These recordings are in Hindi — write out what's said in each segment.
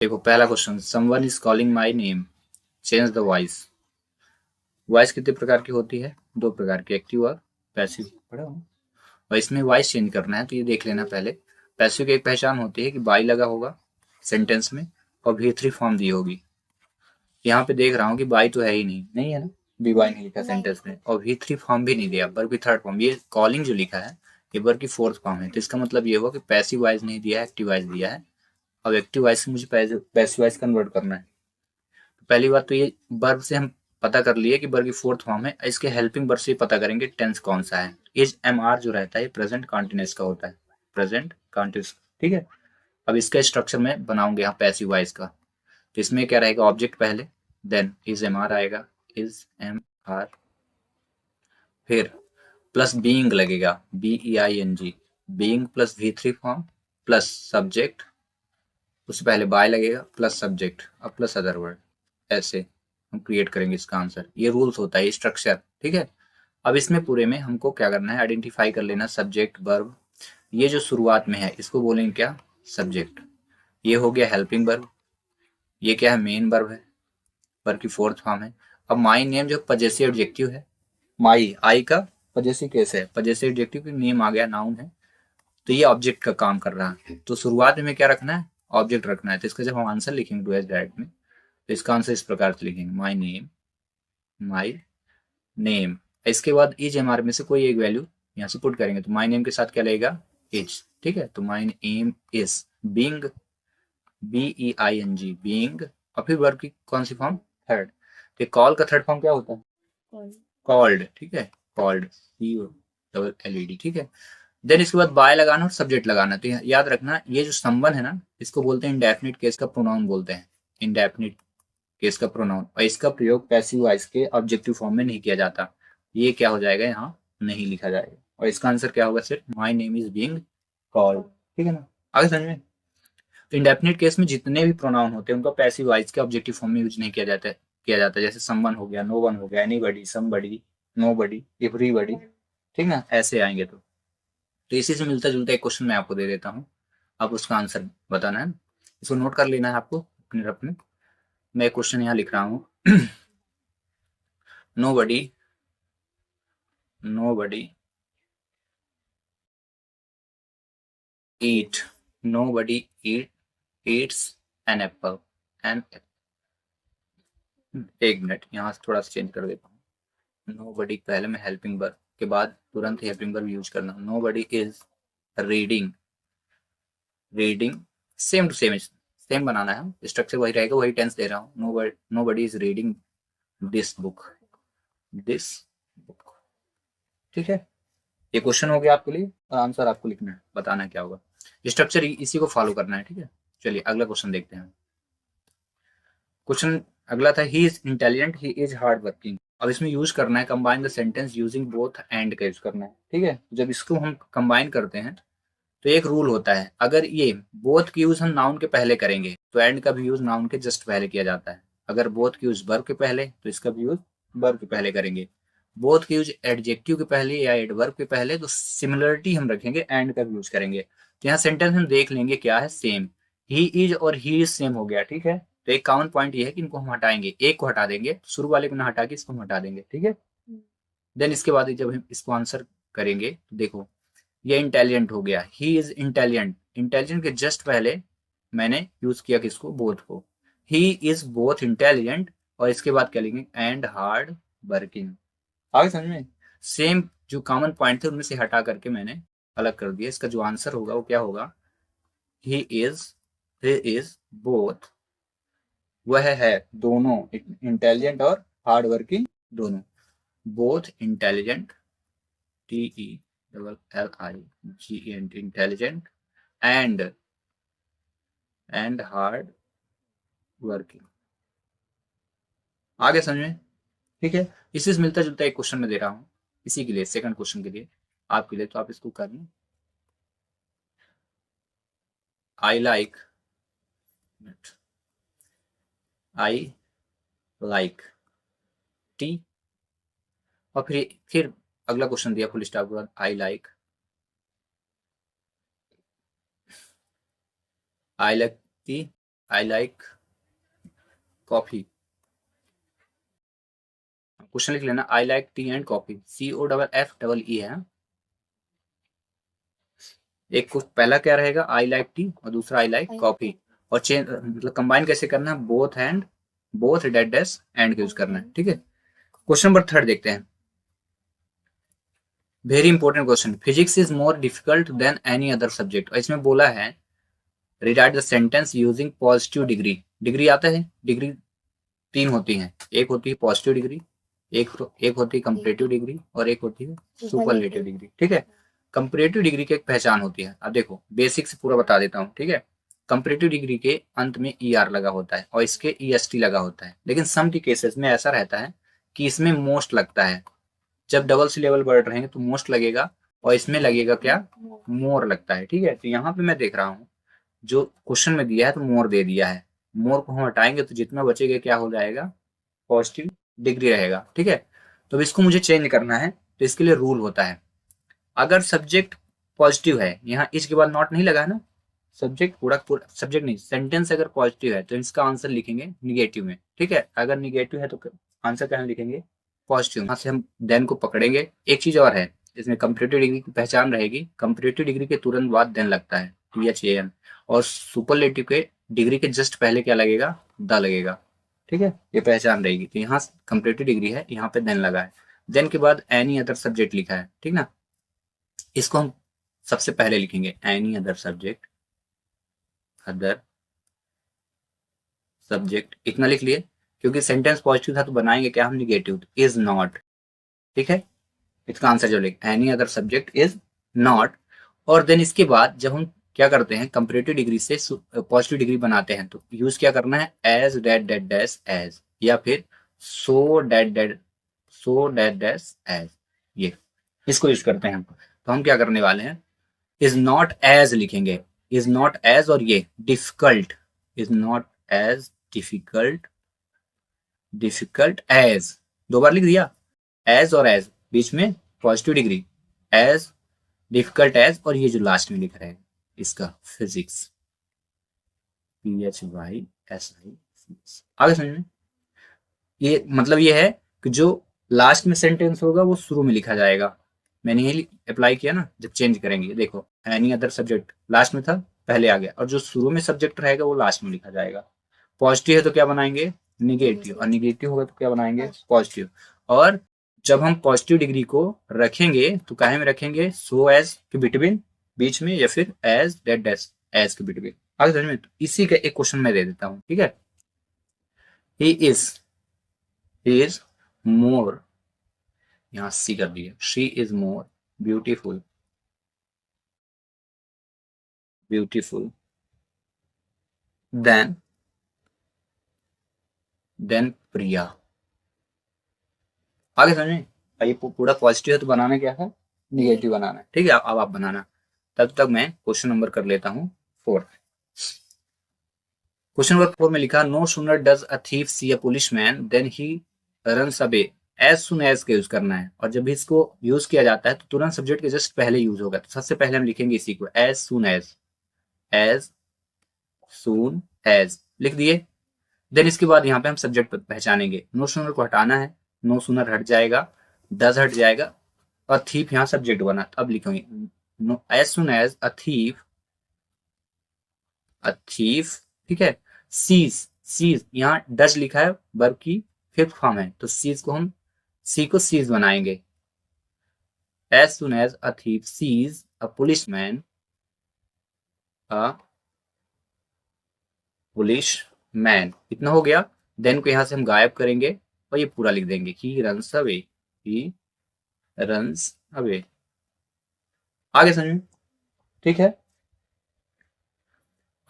देखो पहला question, someone is calling my name, change the voice. Voice कितने प्रकार की होती है? दो प्रकार की, एक्टिव और पैसिव। पढ़ा हो? और इसमें वॉइस चेंज करना है तो ये देख लेना पहले। पैसिव की एक पहचान होती है कि बाई लगा होगा सेंटेंस में और वी थ्री फॉर्म दी होगी। यहाँ पे देख रहा हूँ कि बाई तो है ही नहीं, नहीं है ना, बी बाई नहीं लिखा सेंटेंस में, और वी थ्री फॉर्म भी नहीं दिया, वर्ब की थर्ड फॉर्म। ये कॉलिंग जो लिखा है ये वर्ब की फोर्थ फॉर्म है, तो इसका मतलब ये हुआ कि पैसिव वॉइस नहीं दिया है, एक्टिव वॉइस दिया है। अब एक्टिव वॉइस से मुझे पैसिव वॉइस कन्वर्ट करना है। पहली बात तो ये वर्ब से हम पता कर लिए कि वर्ब की फोर्थ फॉर्म है। इसके हेल्पिंग वर्ब से पता करेंगे टेंस कौन सा है। इज एम आर जो रहता है प्रेजेंट कॉन्टिन्यूस का होता है, प्रेजेंट कॉन्टिन्यूस। ठीक है। अब इसका स्ट्रक्चर में बनाऊंगे यहाँ पैसिव वॉइस का। तो इसमें क्या रहेगा, ऑब्जेक्ट पहले, देन इज एम आर आएगा, इज एम आर, फिर प्लस बीइंग लगेगा, B E I N G, being plus V three form plus subject, उससे पहले बाय लगेगा प्लस सब्जेक्ट अब प्लस अदर वर्ड। ऐसे हम क्रिएट करेंगे इसका आंसर। ये रूल्स होता है, स्ट्रक्चर। ठीक है। अब इसमें पूरे में हमको क्या करना है, आइडेंटिफाई कर लेना सब्जेक्ट वर्ब। ये जो शुरुआत में है इसको बोलेंगे क्या, सब्जेक्ट। ये हो गया हेल्पिंग वर्ब। ये क्या है, मेन वर्ब है, वर्ब की फोर्थ फॉर्म है। अब माई नेम जो पजेसिव एडजेक्टिव है, माई आई का पजेसिव केस है, पजेसिव एडजेक्टिव की नेम आ गया, नाउन है, तो ये ऑब्जेक्ट का काम कर रहा है। तो शुरुआत में क्या रखना है, ऑब्जेक्ट रखना है। तो इसका जब हम आंसर लिखेंगे डू एज डायरेक्ट में, तो इसका आंसर इस प्रकार से लिखेंगे, माई नेम, माई नेम। इसके बाद इज एम आर में से कोई एक वैल्यू यहाँ से पुट करेंगे, तो माई नेम के साथ क्या लगेगा, इज। ठीक है। तो my name is being, B E I N G, being, और फिर वर्ब की कौन सी फॉर्म, थर्ड। तो कॉल का थर्ड फॉर्म क्या होता है, कॉल्ड। ठीक है, called, C double L E D. ठीक है। देन इसके बाद बाय लगाना और सब्जेक्ट लगाना। तो याद रखना ये जो संबंध है ना, इसको बोलते हैं इंडेफिनिट केस का प्रोनाउन बोलते हैं, इंडेफिनिट केस का प्रोनाउन। और इसका प्रयोग पैसिव वॉइस के ऑब्जेक्टिव फॉर्म में नहीं किया जाता। ये क्या हो जाएगा, यहाँ नहीं लिखा जाएगा। और इसका आंसर क्या होगा, सिर्फ माई नेम इज बीइंग कॉल्ड। ठीक है ना, आगे समझ में। तो इंडेफिनिट केस में जितने भी प्रोनाउन होते हैं उनका पैसिव वॉइस के ऑब्जेक्टिव फॉर्म में यूज नहीं किया जाता। जैसे समवन हो गया, नो वन हो गया, एनीबडी, समबडी, नोबडी, एवरीबडी। ठीक ना, ऐसे आएंगे। तो इसी से मिलता जुलता एक क्वेश्चन मैं आपको दे देता हूँ, आप उसका आंसर बताना है। इसको नोट कर लेना है आपको अपने रफ में। मैं एक क्वेश्चन यहाँ लिख रहा हूँ। No buddy, no buddy eat, no buddy Yeats an apple, N. एक मिनट, यहाँ से थोड़ा सा चेंज कर देता हूँ। नो बडी पहले में हेल्पिंग वर्ब के बाद तुरंत हेल्पिंग वर्ब यूज करना। Nobody is reading, reading, same to same, same बनाना है, स्ट्रक्चर वही रहेगा, वही टेंस दे रहा हूँ। Nobody is reading this book, this book. ठीक है। ये क्वेश्चन हो गया आपके लिए, और आंसर आपको लिखना है, बताना है क्या होगा। स्ट्रक्चर इसी को फॉलो करना है। ठीक है। चलिए अगला क्वेश्चन देखते हैं। क्वेश्चन अगला था, he is intelligent, he is hard working. अब इसमें यूज करना है combine the sentence using both and का यूज करना है। ठीक है। जब इसको हम कंबाइन करते हैं तो एक रूल होता है, अगर ये बोथ की यूज हम नाउन के पहले करेंगे तो एंड का भी यूज नाउन के जस्ट पहले किया जाता है। अगर बोथ की यूज वर्ब के पहले तो इसका भी यूज वर्ब के पहले करेंगे। बोथ की यूज एडजेक्टिव के पहले या एडवर्ब के पहले तो सिमिलरिटी हम रखेंगे, एंड का भी यूज करेंगे। तो यहाँ सेंटेंस हम देख लेंगे क्या है, सेम। ही इज और ही इज सेम हो गया। ठीक है। तो एक कॉमन पॉइंट ये है कि इनको हम हटाएंगे, एक को हटा देंगे, शुरू वाले को ना हटा के इसको हम हटा देंगे। ठीक है। देन इसके बाद जब हम इसको आंसर करेंगे तो देखो, ये इंटेलिजेंट हो गया, ही इज इंटेलिजेंट। इंटेलिजेंट के जस्ट पहले मैंने यूज किया किसको, बोथ को। ही इज बोथ इंटेलिजेंट, और इसके बाद क्या लिखेंगे, एंड हार्ड वर्किंग। आगे समझ में। सेम जो कॉमन पॉइंट थे उनमें से हटा करके मैंने अलग कर दिया। इसका जो आंसर होगा वो क्या होगा, he is, he is both, वह है दोनों, इंटेलिजेंट और हार्ड वर्किंग दोनों। Both intelligent, T E double L I G N T, intelligent, and hard working. आगे समझ में। ठीक है। इसी से मिलता जुलता एक क्वेश्चन में दे रहा हूं, इसी के लिए सेकंड क्वेश्चन के लिए आपके लिए, तो आप इसको कर लें। I like, I like tea, और फिर अगला क्वेश्चन दिया फुल स्टॉप के बाद, I like T, I like coffee. Question लिख लेना, I like T and coffee, COFFEE है। एक को पहला क्या रहेगा, आई लाइक टी, और दूसरा आई लाइक कॉफी। और चेंज मतलब कंबाइन कैसे करना है, both and, both that dash and use करना है, ठीक है। क्वेश्चन नंबर 3 देखते हैं, very important question, physics is more difficult than any other subject. और इसमें बोला है rewrite the sentence using positive degree. Degree आता है, डिग्री 3 होती हैं, एक होती है पॉजिटिव डिग्री, एक होती है कंपैरेटिव डिग्री, और एक होती है सुपरलेटिव डिग्री, ठीक है। कंपैरेटिव डिग्री की एक पहचान होती है, अब देखो बेसिक से पूरा बता देता हूँ, ठीक है। कंपैरेटिव डिग्री के अंत में ER लगा होता है और इसके EST लगा होता है, लेकिन सम के केसेस में ऐसा रहता है कि इसमें मोस्ट लगता है। जब डबल से लेवल वर्ड रहेंगे तो मोस्ट लगेगा, और इसमें लगेगा क्या, मोर लगता है, ठीक है। तो यहाँ पे मैं देख रहा हूँ जो क्वेश्चन में दिया है तो मोर दे दिया है, मोर को हम हटाएंगे तो जितना बचेगा क्या हो जाएगा, पॉजिटिव डिग्री रहेगा, ठीक है। तो इसको मुझे चेंज करना है, तो इसके लिए रूल होता है, अगर सब्जेक्ट पॉजिटिव है, यहाँ इस के बाद नॉट नहीं लगा है ना, सब्जेक्ट पूरा सब्जेक्ट नहीं, सेंटेंस अगर पॉजिटिव है तो इसका आंसर लिखेंगे निगेटिव में, ठीक है। अगर निगेटिव है तो आंसर क्या लिखेंगे, पॉजिटिव। यहाँ से हम देन को पकड़ेंगे। एक चीज और है, इसमें कंपैरेटिव डिग्री की पहचान रहेगी, कंपैरेटिव डिग्री के तुरंत बाद देन लगता है, THAN, और सुपरलेटिव के डिग्री के जस्ट पहले क्या लगेगा, द लगेगा, ठीक है। ये पहचान रहेगी। तो यहाँ कंपैरेटिव डिग्री है, यहाँ पे देन लगा है, देन के बाद एनी अदर सब्जेक्ट लिखा है, ठीक ना। इसको हम सबसे पहले लिखेंगे any other subject, other subject, इतना लिख लिए, क्योंकि सेंटेंस पॉजिटिव था तो बनाएंगे क्या हम, निगेटिव, इज नॉट, ठीक है। इसका आंसर जो लिख any other subject is not. और देन इसके बाद जब हम क्या करते हैं, कंपैरेटिव डिग्री से पॉजिटिव डिग्री बनाते हैं तो यूज क्या करना है, as that that dash as, या फिर सो डेट डैश एज, ये इसको यूज करते हैं। तो हम क्या करने वाले हैं, इज नॉट एज लिखेंगे, इज नॉट एज, और ये difficult, is not as difficult, difficult as, दो बार लिख दिया, एज और एज बीच में positive degree, as difficult as, और ये जो लास्ट में लिख रहे हैं इसका फिजिक्स, PHYSI, आगे समझ में। ये मतलब ये है कि जो लास्ट में सेंटेंस होगा वो शुरू में लिखा जाएगा, मैंने यही अप्लाई किया ना, जब चेंज करेंगे देखो एनी अदर सब्जेक्ट लास्ट में था पहले आ गया, और जो शुरू में सब्जेक्ट रहेगा वो लास्ट में लिखा जाएगा। पॉजिटिव है तो क्या बनाएंगे, निगेटिव, और निगेटिव होगा तो क्या बनाएंगे, पॉजिटिव। और जब हम पॉजिटिव डिग्री को रखेंगे तो काहे में रखेंगे, सो एज के बिटवीन बीच में, या फिर एज डेट डैश एज के बिटवीन, आगे समझ में। तो इसी का एक क्वेश्चन मैं दे देता हूँ, ठीक है। ही इज मोर, यहाँ सी कर दिया, she is more beautiful, beautiful than Priya, आगे समझ में। ये पूरा पॉजिटिव है तो बनाना क्या है, निगेटिव बनाना है, ठीक है। अब आप बनाना, तब तक मैं क्वेश्चन नंबर कर लेता हूँ 4। क्वेश्चन नंबर 4 में लिखा, no sooner does a thief see a policeman than he runs away, as soon as का यूज करना है। और जब भी इसको यूज किया जाता है तो तुरंत सब्जेक्ट के जस्ट पहले यूज होगा, तो सबसे पहले हम लिखेंगे इसी को, as soon as, as soon as लिख दिए। देन इसके बाद यहाँ पे हम सब्जेक्ट पहचानेंगे, नो सूनर को हटाना है, नो सूनर हट जाएगा, डज हट जाएगा, और थीफ यहाँ सब्जेक्ट बना। अब लिखेंगे no as soon as a thief, ठीक है। सीज यहाँ डज लिखा है, वर्ब की फिफ्थ फॉर्म है, तो सीज को हम सी को सीज बनाएंगे, as soon as a thief sees a policeman, a policeman, इतना हो गया। देन को यहाँ से हम गायब करेंगे और ये पूरा लिख देंगे, ही रन्स अवे, ही रन्स अवे, आगे समझ में, ठीक है।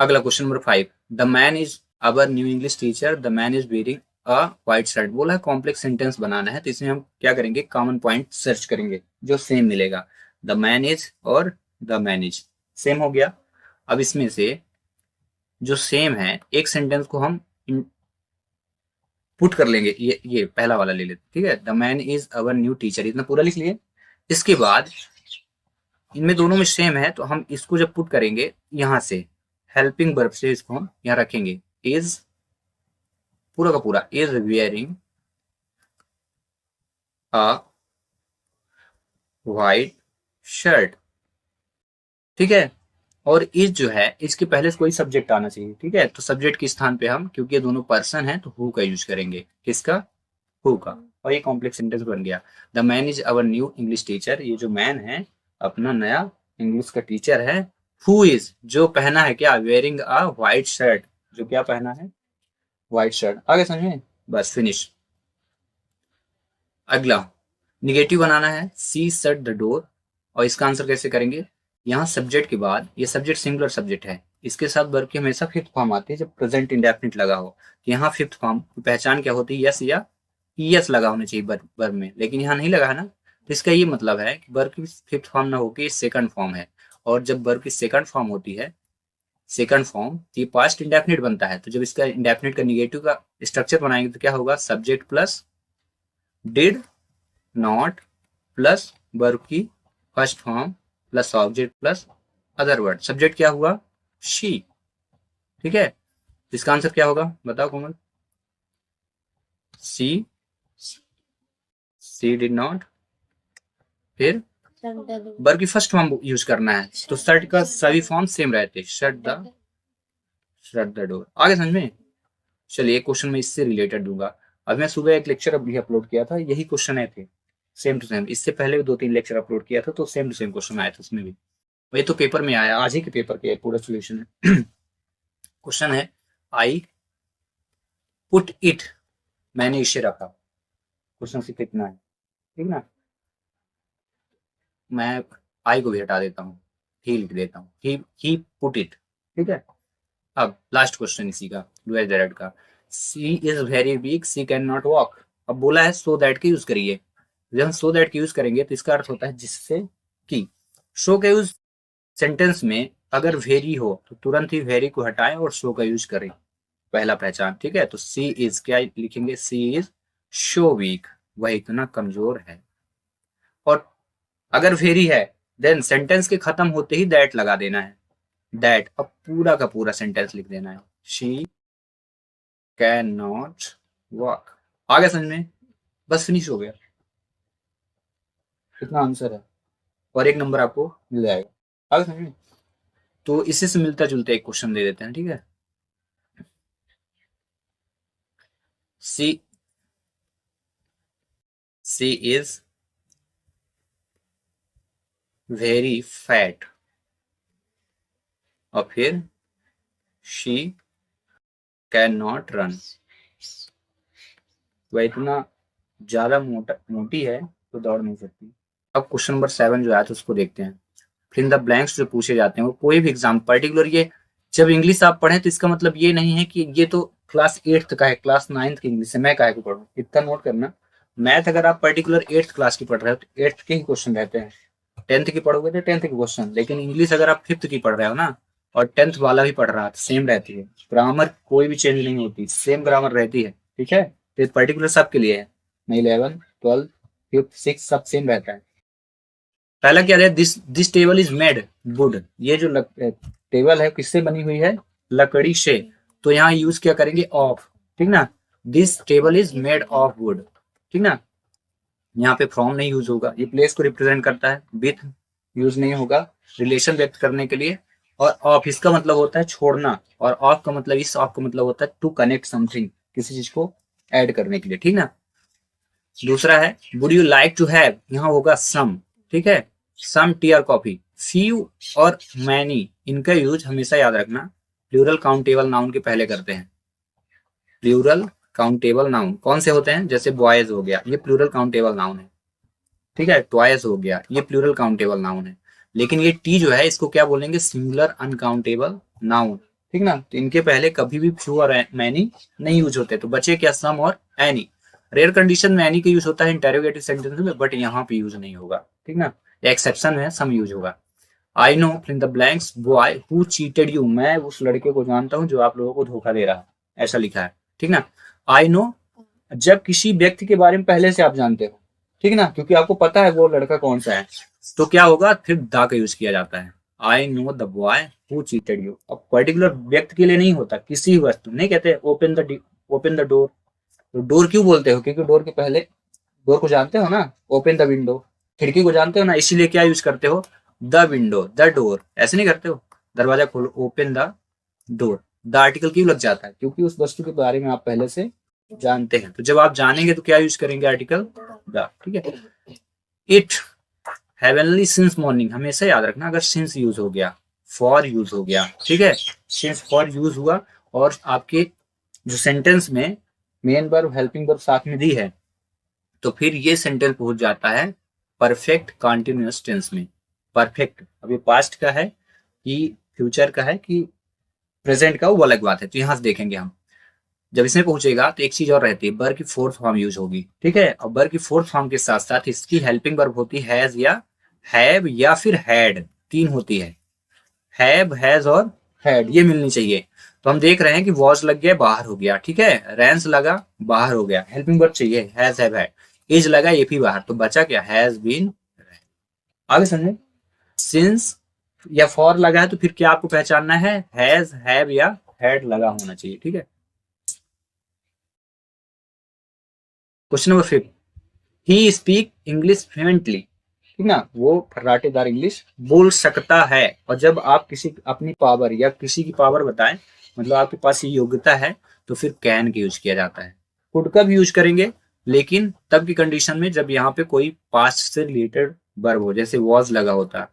अगला question number 5, the man is our new English teacher, the man is wearing a white shirt. बोला है कॉम्प्लेक्स सेंटेंस बनाना है, तो इसमें हम क्या करेंगे, कॉमन पॉइंट सर्च करेंगे जो सेम मिलेगा, द मैन इज और द मैन इज सेम हो गया। अब इसमें से जो सेम है एक सेंटेंस को हम पुट कर लेंगे, ये पहला वाला ले लेते, ठीक है, the man is our new teacher, इतना पूरा लिख लिए। इसके बाद इनमें दोनों में सेम है तो हम इसको जब पुट करेंगे यहाँ से हेल्पिंग वर्ब से इसको हम यहाँ रखेंगे, इज, पूरा का पूरा, is wearing a white shirt, ठीक है। और इज जो है, इसके पहले कोई सब्जेक्ट आना चाहिए, ठीक है। तो सब्जेक्ट के स्थान पे हम, क्योंकि ये दोनों पर्सन है, तो हु का यूज करेंगे। किसका? हु का। और ये कॉम्प्लेक्स सेंटेंस बन गया। The man is our new English teacher, ये जो मैन है अपना नया इंग्लिश का टीचर है। हु इज, जो पहना है क्या? वेयरिंग अ व्हाइट शर्ट, जो क्या पहना है? White shirt. आगे समझ में? बस फिनिश। अगला निगेटिव बनाना है, सी शट द डोर। और इसका आंसर कैसे करेंगे? यहाँ सब्जेक्ट के बाद, ये सब्जेक्ट सिंगुलर सब्जेक्ट है, इसके साथ वर्ब की हमेशा फिफ्थ फॉर्म आती है जब प्रेजेंट इंडेफिनिट लगा हो। यहाँ फिफ्थ फॉर्म की पहचान क्या होती है? यस या यस लगा होना चाहिए वर्ब में, लेकिन यहाँ नहीं लगा है ना। तो इसका ये मतलब है कि वर्ब की फिफ्थ फॉर्म ना होकर सेकंड फॉर्म है। और जब वर्ब की सेकंड फॉर्म होती है, सेकंड फॉर्म, ये पास्ट इंडेफिनिट बनता है। तो जब इसका इंडेफिनिट का निगेटिव का स्ट्रक्चर बनाएंगे तो क्या होगा? Subject plus did not plus verb की first form plus object plus other word. Subject क्या हुआ? शी, ठीक है। इसका आंसर क्या होगा? बताओ कोमल। सी, सी डिड नॉट, फिर वर्ब की फर्स्ट फॉर्म यूज करना है, तो शट का सभी फॉर्म सेम रहते हैं, शट द डोर। आगे समझ में? चलिए क्वेश्चन में इससे रिलेटेड दूंगा। अब मैं सुबह एक लेक्चर अभी अपलोड किया था, यही क्वेश्चन आए थे सेम टू सेम। इससे पहले भी 2-3 लेक्चर अपलोड किया था, तो सेम टू सेम क्वेश्चन आया था उसमें भी। वही तो पेपर में आया, आज ही के पेपर के पूरा सोल्यूशन है। क्वेश्चन है, आई पुट इट, मैंने इसे रखा। क्वेश्चन से कितना है, ठीक ना। मैं आई को भी हटा देता हूँ, ही लिख देता हूँ, ही पुट इट, ठीक है। अब लास्ट क्वेश्चन इसी का, डू दैट का। She is very weak, she can not walk. अब बोला है सो दैट की यूज करिए। जब हम सो दैट की यूज करेंगे तो इसका अर्थ होता है जिससे कि। शो का यूज सेंटेंस में अगर वेरी हो तो तुरंत ही वेरी को हटाएं और शो का यूज करें, पहला पहचान, ठीक है। तो सी इज क्या लिखेंगे? सी इज शो वीक, वह इतना कमजोर है। और अगर वेरी है देन सेंटेंस के खत्म होते ही दैट लगा देना है, दैट। अब पूरा का पूरा सेंटेंस लिख देना है, शी कैन नॉट वॉक। आगे समझ में? बस फिनिश हो गया, इतना आंसर है और 1 नंबर आपको मिल जाएगा। आगे समझ में? तो इसी से मिलता जुलता एक क्वेश्चन दे देते हैं, ठीक है। सी इज वेरी फैट, और फिर शी कैन नॉट रन, वह इतना ज्यादा मोटी है तो दौड़ नहीं सकती। अब क्वेश्चन नंबर 7 जो आया था उसको देखते हैं। फिर द ब्लैंक्स जो पूछे जाते हैं वो कोई भी एग्जाम, पर्टिकुलर ये जब इंग्लिश आप पढ़ें तो इसका मतलब ये नहीं है कि ये तो क्लास 8th का है, क्लास 9th की इंग्लिश है, मैं काहे को पढ़ूं, इतना नोट करना। मैथ अगर आप पर्टिकुलर 8th क्लास की पढ़ रहे हो तो 8th के ही क्वेश्चन रहते हैं, 10th की पढ़ोगे तो 10th के क्वेश्चन। लेकिन इंग्लिश अगर आप 5th की पढ़ रहे हो ना, और 10th वाला भी पढ़ रहा है तो सेम रहती है, ग्रामर कोई भी चेंज नहीं होती, सेम ग्रामर रहती है, ठीक है। तो पर्टिकुलर सबके लिए है, 11, 12, 5th, 6 सब सेम रहता है। पहला क्या है? This table is made would, ये जो टेबल है किससे बनी हुई है? लकड़ी से। तो यहाँ यूज क्या करेंगे? ऑफ, ठीक ना। This table is made of would, ठीक ना। यहाँ पे फ्रॉम नहीं यूज होगा, ये प्लेस को रिप्रेजेंट करता है। विथ यूज नहीं होगा रिलेशन व्यक्त करने के लिए। और ऑफ इसका मतलब होता है छोड़ना, और ऑफ का मतलब, इस ऑफ का मतलब होता है टू कनेक्ट समथिंग, किसी चीज को ऐड करने के लिए, ठीक ना। दूसरा है would you like to have, यहाँ होगा सम, ठीक है। सम टी और कॉफी। फ्यू और मैनी, इनका यूज हमेशा याद रखना प्लूरल काउंटेबल नाउन के पहले करते हैं। प्लूरल काउंटेबल नाउन कौन से होते हैं? जैसे बॉयज हो गया, ये प्लूरल काउंटेबल नाउन है, ठीक है। ट्वाइस हो गया, ये प्लूरल काउंटेबल नाउन है। लेकिन ये टी जो है इसको क्या बोलेंगे? सिंगुलर अनकाउंटेबल नाउन, ठीक ना। तो इनके पहले कभी भी फ्यू और मैनी नहीं यूज होते, तो बचे क्या? सम और एनी। रेयर कंडीशन में एनी का यूज होता है इंटेरोगेटिव सेंटेंस में, बट यहाँ पे यूज नहीं होगा, ठीक ना। एक्सेप्शन है, सम यूज होगा। I know fill the blanks boy who cheated you, मैं उस लड़के को जानता हूं जो आप लोगों को धोखा दे रहा है, ऐसा लिखा है, ठीक ना। आई नो जब किसी व्यक्ति के बारे में पहले से आप जानते हो, ठीक ना, क्योंकि आपको पता है वो लड़का कौन सा है, तो क्या होगा? फिर दा का यूज किया जाता है। I know the boy who cheated you. अब पर्टिकुलर व्यक्ति के लिए नहीं होता, किसी वस्तु नहीं कहते ओपन द डोर। तो डोर क्यों बोलते हो? क्योंकि डोर के पहले, डोर को जानते हो ना, ओपन द विंडो, खिड़की को जानते हो ना, इसीलिए क्या यूज करते हो? द विंडो, द डोर, ऐसे नहीं करते हो? दरवाजा खोलो, open the door. The article क्यों लग जाता है? क्योंकि उस वस्तु के बारे में आप पहले से जानते हैं। तो जब आप जानेंगे तो क्या यूज करेंगे? Article the. ठीक है। इट हेवनली सिंस मॉर्निंग, हमेशा याद रखना, अगर सिंस यूज हो गया, फॉर यूज हो गया, ठीक है, सिंस फॉर यूज हुआ और आपके जो सेंटेंस में मेन वर्ब हेल्पिंग वर्ब साथ में दी है, तो फिर ये सेंटेंस पहुंच जाता है परफेक्ट कंटिन्यूअस टेंस में। परफेक्ट अभी पास्ट का है कि फ्यूचर का है कि प्रेजेंट का, वो अलग बात है। तो यहां से देखेंगे हम, जब इसमें पहुंचेगा तो एक चीज और रहती है, बर की फोर्थ फॉर्म यूज होगी। ठीक है। और बर की फोर्थ फॉर्म के साथ साथ इसकी हेल्पिंग वर्ब होती है हैज या हैव या फिर हैड, तीन होती है। हैव, हैज और हैड, ये मिलनी चाहिए। तो हम देख रहे हैं कि वॉज लग गया, बाहर हो गया। ठीक है। रैंस लगा, बाहर हो गया, हेल्पिंग वर्ब चाहिए हैज, हैव, हैड। इज लगा, ये भी बाहर, तो बचा क्या? Has been. आगे समझे? सिंस या फॉर लगा है तो फिर क्या आपको पहचानना है? हैज, हैव या हैड लगा होना चाहिए। ठीक है। Question number 5, he speak English fluently. ठीक ना, वो फर्राटेदार इंग्लिश बोल सकता है। और जब आप किसी अपनी पावर या किसी की पावर बताएं, मतलब आपके पास ये योग्यता है, तो फिर कैन का यूज किया जाता है। कुड का भी यूज करेंगे, लेकिन तब की कंडीशन में जब यहाँ पे कोई पास्ट से रिलेटेड वर्ब हो, जैसे वॉज लगा होता,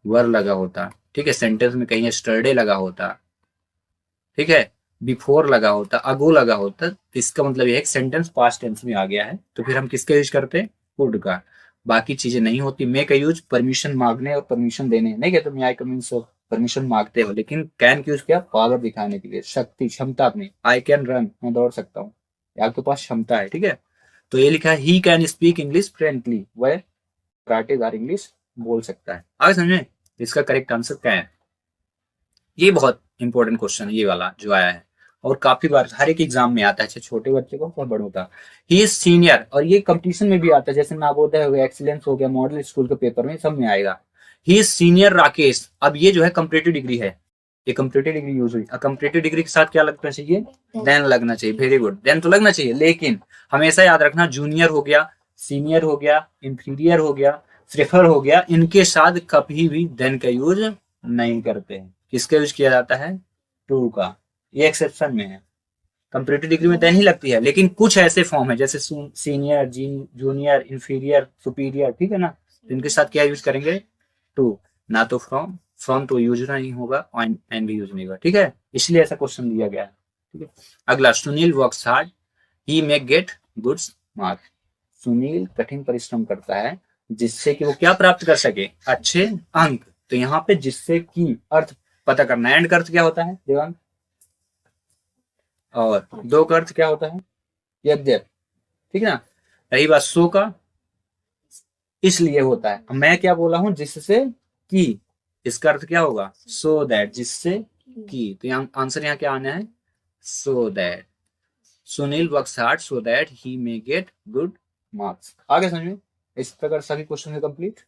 वर लगा होता, ठीक है, सेंटेंस में कहीं स्टरडे लगा होता, ठीक है, बिफोर लगा होता, अगो लगा होता, तो इसका मतलब ये है कि सेंटेंस पास्ट टेंस में आ गया है, तो फिर हम किसका यूज करते हैं? कुड का। बाकी चीजें नहीं होती। मे का यूज परमिशन मांगने और परमिशन देने, नहीं कहते मे आई कम इन, सो परमिशन मांगते हो, लेकिन कैन की यूज किया पावर दिखाने के लिए, शक्ति, क्षमता अपनी। आई कैन रन, मैं दौड़ सकता हूँ, आपके पास क्षमता है। ठीक है। तो ये लिखा है he can speak English fluently, वह काटेदार इंग्लिश बोल सकता है। आगे समझे? इसका करेक्ट आंसर क्या है? ये बहुत इंपॉर्टेंट क्वेश्चन है ये वाला जो आया है, और काफी बार हर एक एग्जाम में आता है, चाहे छोटे बच्चे को और बड़ों का। ही इज सीनियर, और ये कंपटीशन में भी आता है, जैसे नवोदय हो गया, एक्सीलेंस हो गया, मॉडल स्कूल के पेपर में, सब में आएगा। He is senior Rakesh. अब ये जो है कंपैरेटिव डिग्री है, ये कंपैरेटिव डिग्री यूज हुई। कंपैरेटिव डिग्री के साथ क्या लगना चाहिए? देन लगना चाहिए। वेरी गुड, देन तो लगना चाहिए, लेकिन हमेशा याद रखना, जूनियर हो गया, सीनियर हो गया, इंफीरियर हो गया, प्रेफर हो गया, इनके साथ कभी भी देन का यूज नहीं करते हैं। किसका यूज किया जाता है? टू का। ये एक्सेप्शन में है। कंपैरेटिव डिग्री में देन ही लगती है, लेकिन कुछ ऐसे फॉर्म है जैसे सीनियर, जूनियर, इंफीरियर, सुपीरियर, ठीक है ना, तो इनके साथ क्या यूज करेंगे? टू, ना तो फ्रॉम। फ्रॉम तो यूज नहीं होगा, एंड भी यूज नहीं होगा। ठीक है, इसलिए ऐसा क्वेश्चन दिया गया है। ठीक है। अगला, Sunil works hard, he may get good marks. Sunil कठिन परिश्रम करता है जिससे कि वो क्या प्राप्त कर सके? अच्छे अंक। तो यहाँ पे जिससे की अर्थ पता करना है। एंड का अर्थ क्या होता है देवांग? और दो का अर्थ क्या होता है? यद्यप। ठीक है ना। रही बात सो का, इसलिए होता है। मैं क्या बोला हूं? जिससे कि, इसका अर्थ क्या होगा? सो दैट, जिससे कि। तो यहाँ आंसर यहाँ क्या आना है? So that. Sunil works hard so that he may get good marks. आगे समझो। इस प्रकार सभी क्वेश्चन है कंप्लीट।